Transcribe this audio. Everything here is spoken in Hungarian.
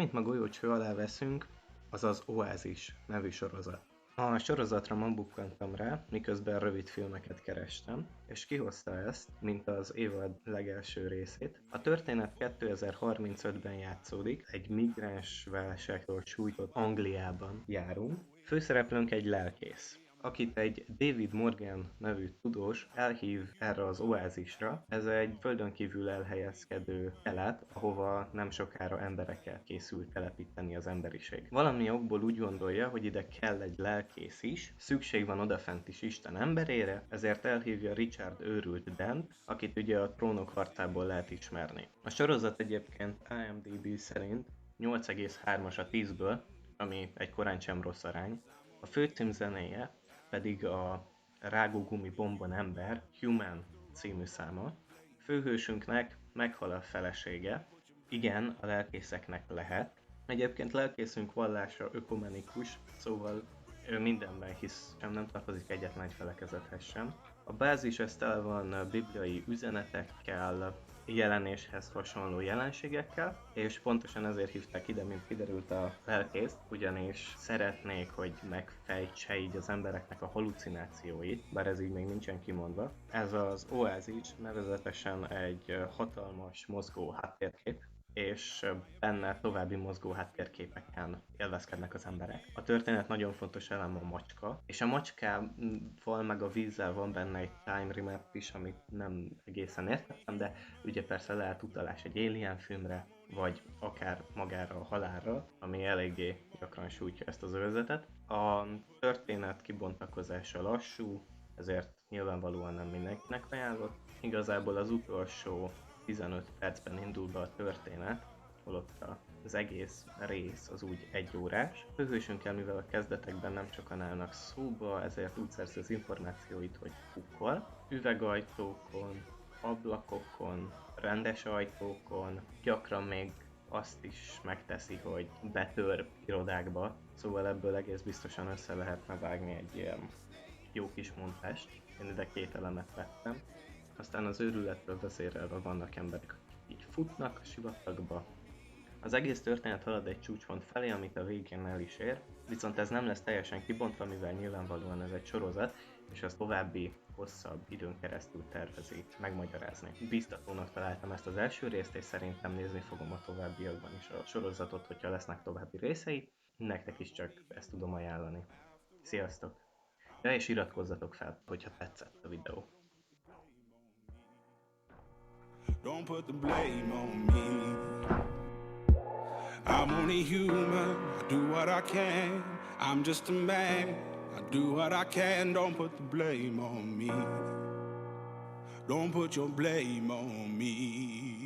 Amit ma golyócső alá veszünk, az az Oázis nevű sorozat. A sorozatra ma bukkantam rá, miközben rövid filmeket kerestem, és kihozta ezt, mint az évad legelső részét. A történet 2035-ben játszódik, egy migráns válságtól sújtott Angliában járunk. Főszereplőnk egy lelkész, akit egy David Morgan nevű tudós elhív erre az oázisra. Ez egy földön kívül elhelyezkedő telet, ahova nem sokára emberekkel készül telepíteni az emberiség. Valami okból úgy gondolja, hogy ide kell egy lelkész is, szükség van odafent is Isten emberére, ezért elhívja Richard őrült Dent, akit ugye a Trónok harcából lehet ismerni. A sorozat egyébként IMDb szerint 8,3-as a 10-ből, ami egy korán sem rossz arány. A főcím zenéje pedig a Rágógumi Bombon ember Human című száma. Főhősünknek meghal a felesége. Igen, a lelkészeknek lehet. Egyébként lelkészünk vallása ökumenikus, szóval ő mindenben hisz, sem nem tartozik egyetlen egy felekezethez sem. A bázis ez tele van bibliai üzenetekkel, jelenéshez hasonló jelenségekkel, és pontosan ezért hívták ide, mint kiderült a lelkészt, ugyanis szeretnék, hogy megfejtse így az embereknek a halucinációit, bár ez így még nincsen kimondva. Ez az oázis nevezetesen egy hatalmas mozgó háttérkép, és benne további mozgó háttérképeken élvezkednek az emberek. A történet nagyon fontos elem a macska, és a macskával meg a vízzel van benne egy time remap is, amit nem egészen értettem, de ugye persze lehet utalás egy Alien filmre, vagy akár magára a halálra, ami eléggé gyakran sújtja ezt az övezetet. A történet kibontakozása lassú, ezért nyilvánvalóan nem mindenkinek ajánlott. Igazából az utolsó 15 percben indul be a történet, holott az egész rész az úgy 1 órás. Főhősünkkel, mivel a kezdetekben nem sokan állnak szóba, ezért úgy szerzi az információit, hogy kukkol. Üvegajtókon, ablakokon, rendes ajtókon, gyakran még azt is megteszi, hogy betör irodákba, szóval ebből egész biztosan össze lehetne vágni egy ilyen jó kis montást. Én ide 2 elemet vettem. Aztán az őrületből vezérelve vannak emberek, akik így futnak a sivatagba. Az egész történet halad egy csúcspont felé, amit a végén el is ér, viszont ez nem lesz teljesen kibontva, mivel nyilvánvalóan ez egy sorozat, és az további hosszabb időn keresztül tervezi megmagyarázni. Biztatónak találtam ezt az első részt, és szerintem nézni fogom a továbbiakban is a sorozatot, hogyha lesznek további részei. Nektek is csak ezt tudom ajánlani. Sziasztok! Ja, és iratkozzatok fel, hogyha tetszett a videó. Don't put the blame on me. I'm only human, I do what I can. I'm just a man, I do what I can. Don't put the blame on me. Don't put your blame on me.